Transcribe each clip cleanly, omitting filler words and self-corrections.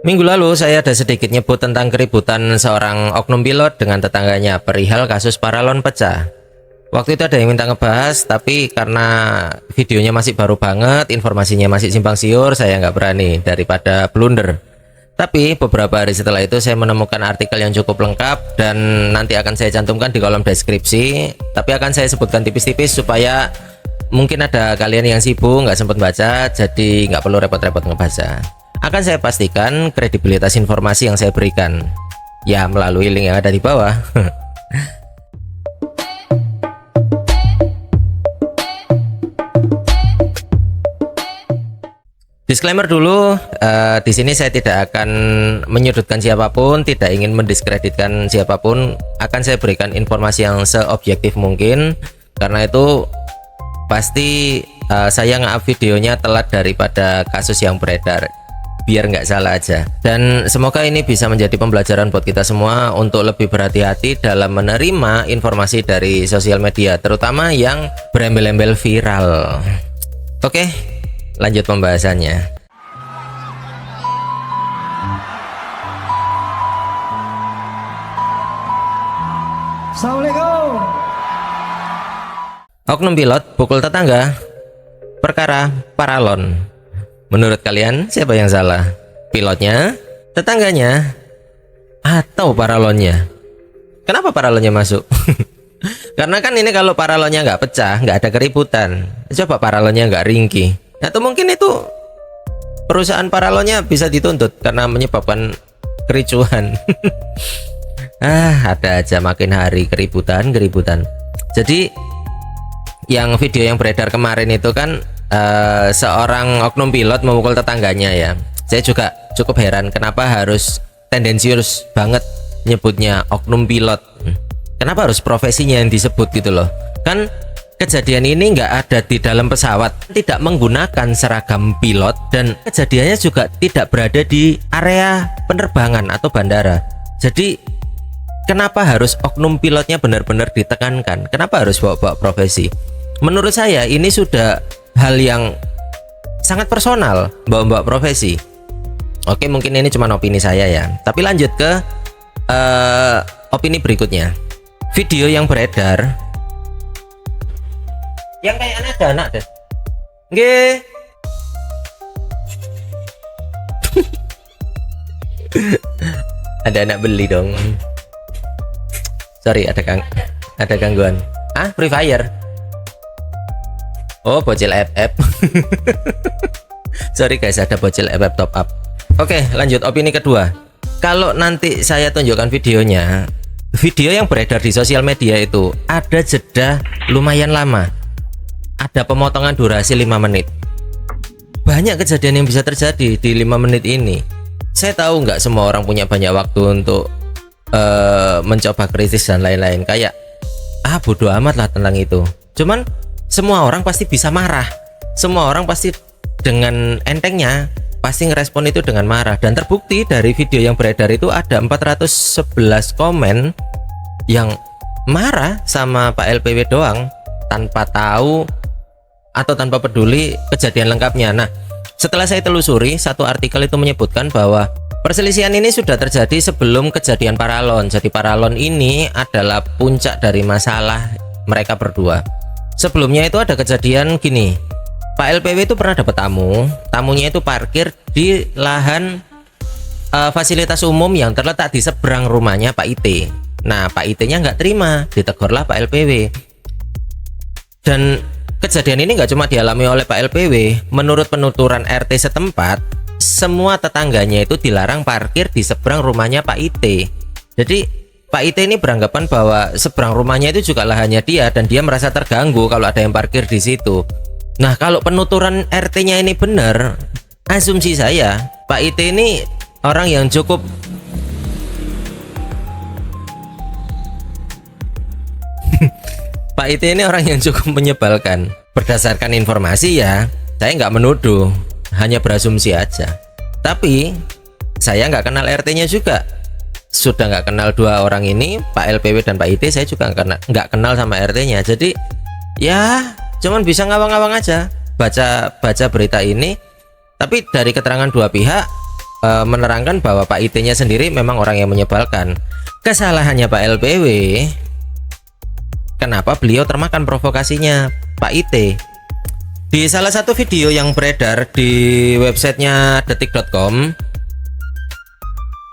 Minggu lalu saya ada sedikit nyebut tentang keributan seorang oknum pilot dengan tetangganya perihal kasus paralon pecah. Waktu itu ada yang minta ngebahas, tapi karena videonya masih baru banget, informasinya masih simpang siur, saya nggak berani daripada blunder. Tapi beberapa hari setelah itu saya menemukan artikel yang cukup lengkap dan nanti akan saya cantumkan di kolom deskripsi. Tapi akan saya sebutkan tipis-tipis supaya mungkin ada kalian yang sibuk nggak sempat baca, jadi nggak perlu repot-repot ngebaca. Akan saya pastikan kredibilitas informasi yang saya berikan ya melalui link yang ada di bawah. Disclaimer dulu, di sini saya tidak akan menyudutkan siapapun, tidak ingin mendiskreditkan siapapun. Akan saya berikan informasi yang seobjektif mungkin. Karena itu pasti saya nge-up videonya telat daripada kasus yang beredar, biar nggak salah aja. Dan semoga ini bisa menjadi pembelajaran buat kita semua untuk lebih berhati-hati dalam menerima informasi dari sosial media, terutama yang berembel-embel viral. Oke, lanjut pembahasannya. Assalamualaikum. Oknum pilot pukul tetangga, perkara paralon. Menurut kalian siapa yang salah? Pilotnya, tetangganya, atau paralonnya? Kenapa paralonnya masuk? Karena kan ini kalau paralonnya nggak pecah, nggak ada keributan. Coba paralonnya nggak ringkih. Atau mungkin itu perusahaan paralonnya bisa dituntut karena menyebabkan kericuhan. Ada aja makin hari keributan. Jadi yang video yang beredar kemarin itu kan seorang oknum pilot memukul tetangganya ya. Saya juga cukup heran kenapa harus tendensius banget nyebutnya oknum pilot. Kenapa harus profesinya yang disebut gitu loh. Kan kejadian ini nggak ada di dalam pesawat, tidak menggunakan seragam pilot, dan kejadiannya juga tidak berada di area penerbangan atau bandara. Jadi kenapa harus oknum pilotnya benar-benar ditekankan? Kenapa harus bawa-bawa profesi? Menurut saya ini sudah hal yang sangat personal, bawa-bawa profesi. Oke, mungkin ini cuma opini saya ya. Tapi lanjut ke opini berikutnya. Video yang beredar yang kayaknya ada anak deh. Nggih. Ada anak beli dong. Sorry, ada gangguan. Free Fire. Oh, bocil FF. Sorry guys, ada bocil FF top up. Oke, lanjut opini kedua. Kalau nanti saya tunjukkan videonya, video yang beredar di sosial media itu ada jeda lumayan lama. Ada pemotongan durasi 5 menit. Banyak kejadian yang bisa terjadi di 5 menit ini. Saya tahu nggak semua orang punya banyak waktu untuk mencoba kritis dan lain-lain. Kayak bodoh amat lah tentang itu. Cuman semua orang pasti bisa marah. Semua orang pasti dengan entengnya pasti ngerespon itu dengan marah. Dan terbukti dari video yang beredar itu ada 411 komen yang marah sama Pak LPW doang, tanpa tahu atau tanpa peduli kejadian lengkapnya. Nah, setelah saya telusuri, satu artikel itu menyebutkan bahwa perselisihan ini sudah terjadi sebelum kejadian paralon. Jadi paralon ini adalah puncak dari masalah mereka berdua. Sebelumnya itu ada kejadian gini. Pak LPW itu pernah dapat tamunya itu parkir di lahan fasilitas umum yang terletak di seberang rumahnya Pak IT. Nah, Pak IT-nya nggak terima, ditegurlah Pak LPW. Dan kejadian ini nggak cuma dialami oleh Pak LPW. Menurut penuturan RT setempat, semua tetangganya itu dilarang parkir di seberang rumahnya Pak IT. Jadi Pak IT ini beranggapan bahwa seberang rumahnya itu juga lahannya dia, dan dia merasa terganggu kalau ada yang parkir di situ. Nah, kalau penuturan RT-nya ini benar, asumsi saya Pak IT ini orang yang cukup Pak IT ini orang yang cukup menyebalkan. Berdasarkan informasi ya, saya nggak menuduh, hanya berasumsi aja. Tapi saya nggak kenal RT-nya juga. Sudah nggak kenal dua orang ini, Pak LPW dan Pak IT, saya juga nggak kenal sama RT-nya. Jadi ya cuman bisa ngawang-ngawang aja baca berita ini. Tapi dari keterangan dua pihak, menerangkan bahwa Pak IT-nya sendiri memang orang yang menyebalkan. Kesalahannya Pak LPW, kenapa beliau termakan provokasinya Pak IT? Di salah satu video yang beredar di websitenya detik.com,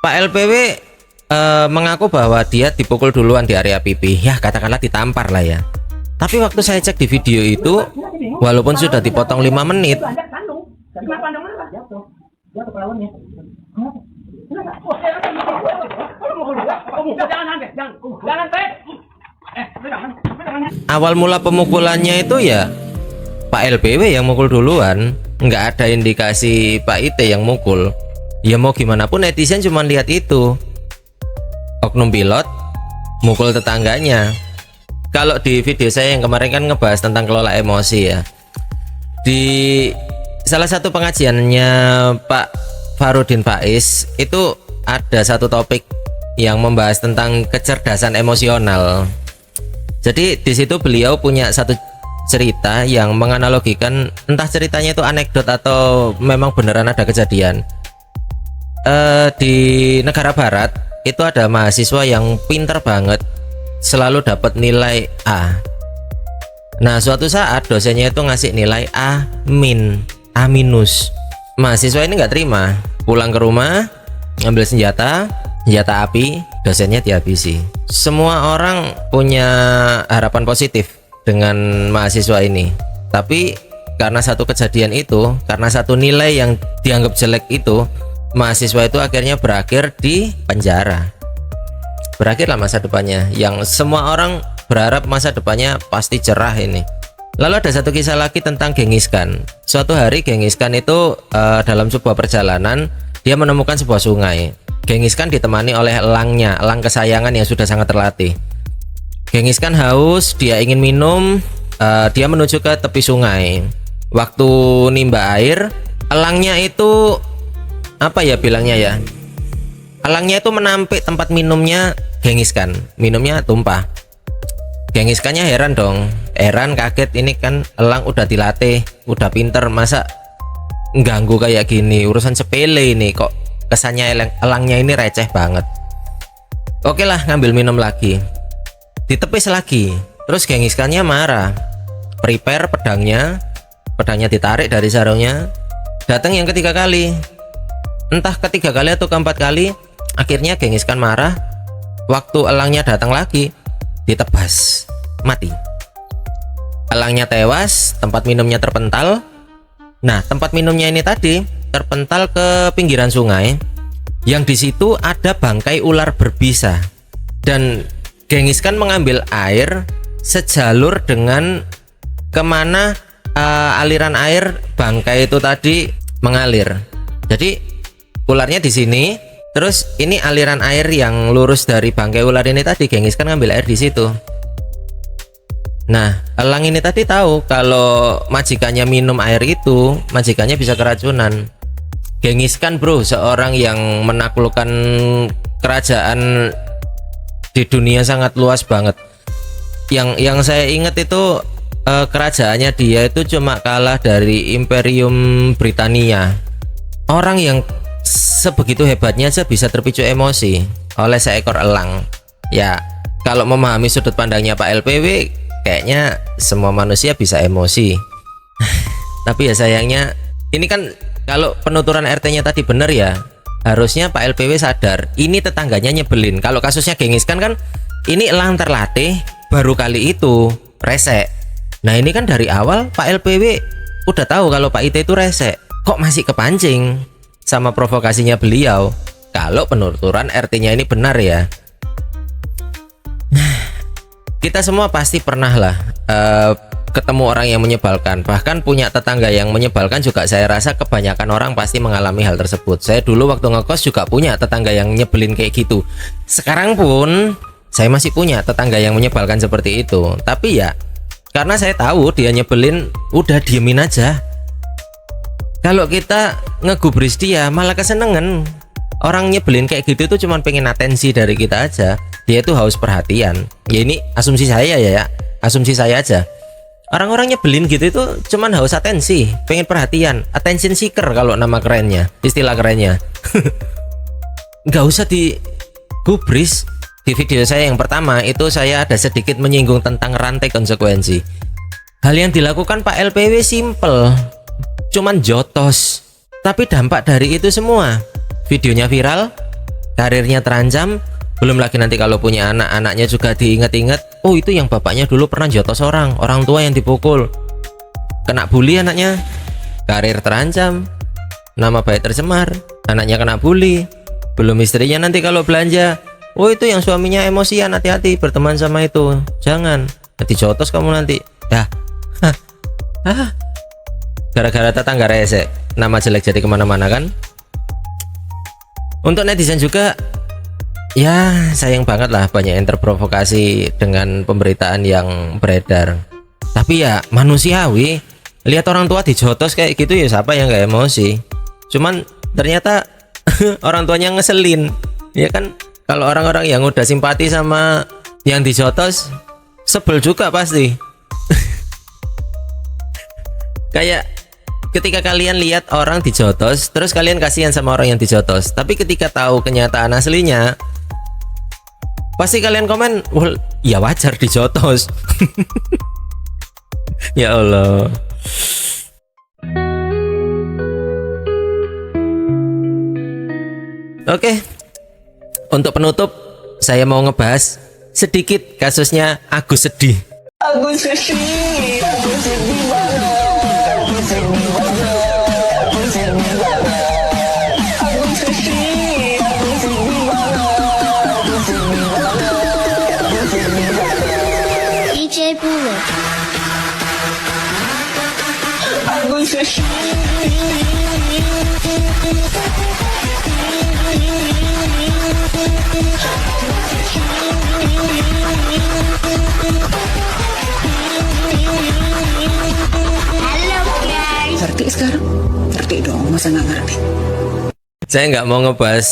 Pak LPW mengaku bahwa dia dipukul duluan di area pipi, ya katakanlah ditampar lah ya. Tapi waktu saya cek di video itu, walaupun sudah dipotong 5 menit, awal mula pemukulannya itu ya Pak LPW yang mukul duluan, nggak ada indikasi Pak IT yang mukul. Ya mau gimana pun netizen cuma lihat itu, oknum pilot mukul tetangganya. Kalau di video saya yang kemarin kan ngebahas tentang kelola emosi ya, di salah satu pengajiannya Pak Farudin Faiz itu ada satu topik yang membahas tentang kecerdasan emosional. Jadi di situ beliau punya satu cerita yang menganalogikan, entah ceritanya itu anekdot atau memang beneran ada kejadian. Di negara barat itu ada mahasiswa yang pinter banget, selalu dapat nilai A. Nah suatu saat dosennya itu ngasih nilai A minus. Mahasiswa ini nggak terima, pulang ke rumah, ngambil senjata api, dosennya dihabisi. Semua orang punya harapan positif dengan mahasiswa ini, tapi karena satu kejadian itu, karena satu nilai yang dianggap jelek itu, mahasiswa itu akhirnya berakhir di penjara. Berakhirlah masa depannya, yang semua orang berharap masa depannya pasti cerah ini. Lalu ada satu kisah lagi tentang Genghis Khan. Suatu hari Genghis Khan itu dalam sebuah perjalanan, dia menemukan sebuah sungai. Genghis Khan ditemani oleh elangnya, elang kesayangan yang sudah sangat terlatih. Genghis Khan haus, dia ingin minum, dia menuju ke tepi sungai. Waktu nimba air, elangnya itu apa ya bilangnya ya? Elangnya itu menampik tempat minumnya Genghis Khan, minumnya tumpah. Genghis Khan-nya heran dong, heran kaget, ini kan elang udah dilatih, udah pinter, masa ganggu kayak gini, urusan sepele ini kok kesannya elangnya ini receh banget. Oke lah, ngambil minum lagi, ditepis lagi, terus Genghis Khan-nya marah, prepare pedangnya ditarik dari sarungnya, datang yang ketiga kali, entah ketiga kali atau keempat kali, akhirnya Genghis Khan marah, waktu elangnya datang lagi, ditebas, mati. Elangnya tewas, tempat minumnya terpental. Nah, tempat minumnya ini tadi terpental ke pinggiran sungai, yang di situ ada bangkai ular berbisa. Dan Genghis Khan mengambil air sejalur dengan kemana aliran air bangkai itu tadi mengalir. Jadi ularnya di sini, terus ini aliran air yang lurus dari bangkai ular ini tadi, Genghis Khan ngambil air di situ. Nah, elang ini tadi tahu kalau majikannya minum air itu, majikannya bisa keracunan. Genghis Khan bro, seorang yang menaklukkan kerajaan di dunia sangat luas banget. Yang saya ingat itu kerajaannya dia itu cuma kalah dari Imperium Britania. Orang yang sebegitu hebatnya aja bisa terpicu emosi oleh seekor elang. Ya, kalau memahami sudut pandangnya Pak LPW, kayaknya semua manusia bisa emosi. Tapi ya sayangnya, ini kan kalau penuturan RT-nya tadi benar ya, harusnya Pak LPW sadar ini tetangganya nyebelin. Kalau kasusnya Genghis Khan kan ini elang terlatih, baru kali itu resek. Nah ini kan dari awal Pak LPW udah tahu kalau Pak IT itu resek, kok masih kepancing sama provokasinya beliau. Kalau penuturan RT-nya ini benar ya. Kita semua pasti pernah lah ketemu orang yang menyebalkan, bahkan punya tetangga yang menyebalkan juga. Saya rasa kebanyakan orang pasti mengalami hal tersebut. Saya dulu waktu ngekos juga punya tetangga yang nyebelin kayak gitu. Sekarang pun saya masih punya tetangga yang menyebalkan seperti itu. Tapi ya karena saya tahu dia nyebelin, udah diemin aja. Kalau kita ngegubris dia malah kesenengan. Orang nyebelin kayak gitu tuh cuma pengen atensi dari kita aja. Dia tuh haus perhatian. Ya ini asumsi saya ya, asumsi saya aja. Orang-orang nyebelin gitu itu cuman haus atensi, pengen perhatian, attention seeker kalau nama kerennya, istilah kerennya. Nggak usah digubris. Di video saya yang pertama itu saya ada sedikit menyinggung tentang rantai konsekuensi. Hal yang dilakukan Pak LPW simple, cuman jotos. Tapi dampak dari itu semua, videonya viral, karirnya terancam, belum lagi nanti kalau punya anak, anaknya juga diingat-ingat, oh itu yang bapaknya dulu pernah jotos orang tua yang dipukul, kena bully anaknya, karir terancam, nama baik tercemar, anaknya kena bully, belum istrinya nanti kalau belanja, oh itu yang suaminya emosian, hati-hati berteman sama itu, jangan, dijotos kamu nanti, dah. Gara-gara tetangga rese, nama jelek jadi kemana-mana kan. Untuk netizen juga, ya sayang banget lah banyak yang terprovokasi dengan pemberitaan yang beredar. Tapi ya manusiawi, lihat orang tua dijotos kayak gitu ya siapa yang gak emosi. Cuman ternyata orang tuanya ngeselin, ya kan. Kalau orang-orang yang udah simpati sama yang dijotos, sebel juga pasti. Kayak ketika kalian lihat orang dijotos, terus kalian kasihan sama orang yang dijotos, tapi ketika tahu kenyataan aslinya, pasti kalian komen, wah ya wajar dijotos. Ya Allah. Oke, untuk penutup saya mau ngebahas sedikit kasusnya Agus sedih. Agus sedih, aku sedih banget. DJ Bullet. Ngerti sekarang? Ngerti dong, masa nggak ngerti? Saya nggak mau ngebahas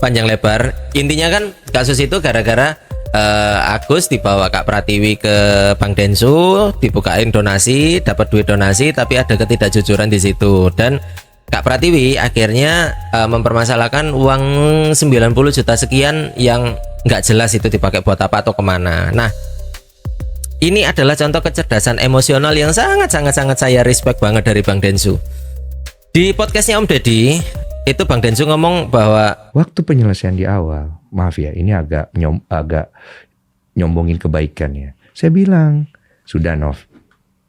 panjang lebar. Intinya kan kasus itu gara-gara Agus dibawa Kak Pratiwi ke Bank Densu, dibukain donasi, dapat duit donasi, tapi ada ketidakjujuran di situ. Dan Kak Pratiwi akhirnya mempermasalahkan uang 90 juta sekian yang nggak jelas itu dipakai buat apa atau kemana. Nah, ini adalah contoh kecerdasan emosional yang sangat saya respect banget dari Bang Densu. Di podcastnya Om Deddy, itu Bang Densu ngomong bahwa waktu penyelesaian di awal, maaf ya, ini agak nyombongin kebaikan ya. Saya bilang, sudah Nov,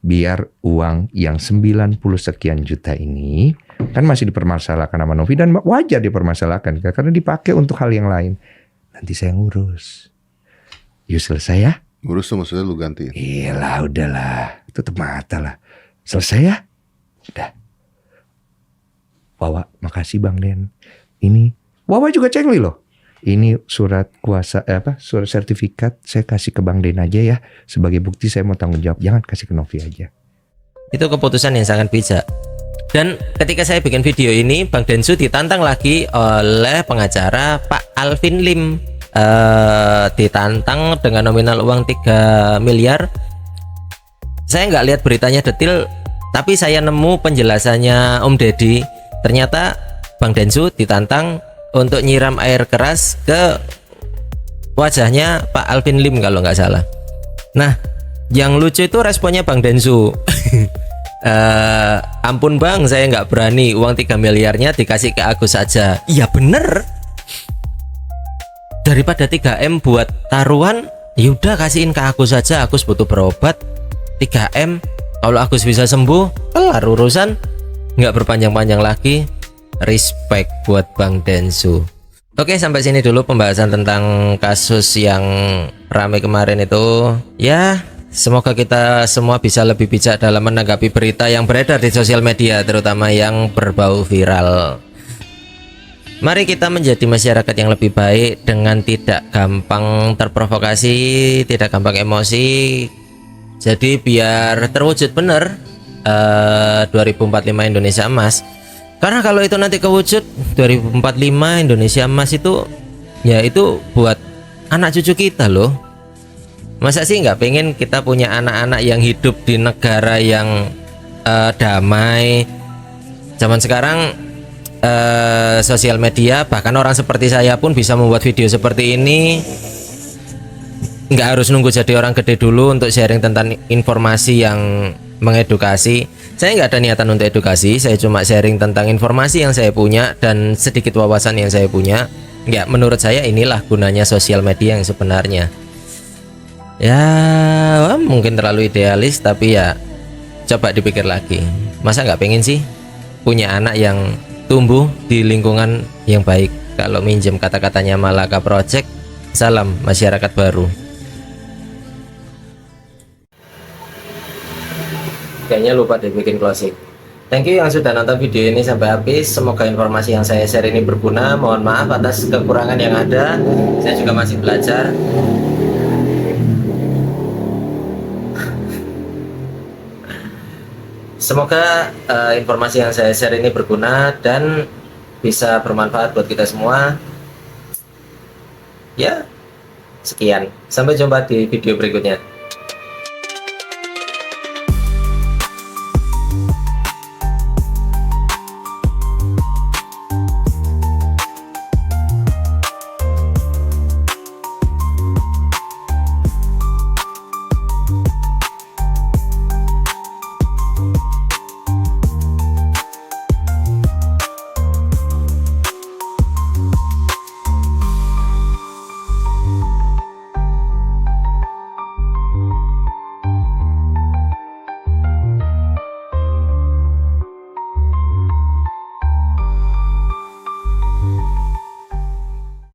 biar uang yang 90 sekian juta ini kan masih dipermasalahkan sama Novi, dan wajar dipermasalahkan karena dipakai untuk hal yang lain. Nanti saya ngurus. Yuk selesai ya. Ngurus tuh maksudnya lu gantiin? Iyalah, udahlah. Tutup mata lah. Selesai ya? Udah. Wawa, makasih Bang Den. Ini, Wawa juga cengli loh. Ini surat kuasa, surat sertifikat saya kasih ke Bang Den aja ya. Sebagai bukti saya mau tanggung jawab. Jangan kasih ke Novi aja. itu keputusan yang sangat bijak. Dan ketika saya bikin video ini, Bang Densu ditantang lagi oleh pengacara Pak Alvin Lim. Ditantang dengan nominal uang 3 miliar. Saya nggak lihat beritanya detail, tapi saya nemu penjelasannya Om Deddy. Ternyata Bang Densu ditantang untuk nyiram air keras ke wajahnya Pak Alvin Lim kalau nggak salah. Nah, yang lucu itu responnya Bang Densu. Ampun Bang, saya nggak berani, uang 3 miliarnya dikasih ke Agus saja. Iya bener, daripada 3M buat taruhan, yaudah kasihin ke Agus saja. Agus butuh berobat, 3M, kalau Agus bisa sembuh, kelar urusan, nggak berpanjang-panjang lagi. Respect buat Bang Densu. Oke, sampai sini dulu pembahasan tentang kasus yang ramai kemarin itu. Ya, semoga kita semua bisa lebih bijak dalam menanggapi berita yang beredar di sosial media, terutama yang berbau viral. Mari kita menjadi masyarakat yang lebih baik dengan tidak gampang terprovokasi, tidak gampang emosi. Jadi biar terwujud benar 2045 Indonesia Emas. Karena kalau itu nanti kewujud 2045 Indonesia Emas itu, ya itu buat anak cucu kita loh. Masa sih nggak pengen kita punya anak-anak yang hidup di negara yang damai? Zaman sekarang sosial media, bahkan orang seperti saya pun bisa membuat video seperti ini. Nggak harus nunggu jadi orang gede dulu untuk sharing tentang informasi yang mengedukasi. Saya nggak ada niatan untuk edukasi, saya cuma sharing tentang informasi yang saya punya dan sedikit wawasan yang saya punya. Ya, menurut saya inilah gunanya sosial media yang sebenarnya. Ya, mungkin terlalu idealis, tapi ya coba dipikir lagi. Masa nggak pengen sih punya anak yang tumbuh di lingkungan yang baik? Kalau minjem kata-katanya Malaka Project, salam masyarakat baru. Kayaknya lupa deh bikin closing. Thank you yang sudah nonton video ini sampai habis. Semoga informasi yang saya share ini berguna. Mohon maaf atas kekurangan yang ada. Saya juga masih belajar. Semoga informasi yang saya share ini berguna dan bisa bermanfaat buat kita semua. Ya, sekian. Sampai jumpa di video berikutnya.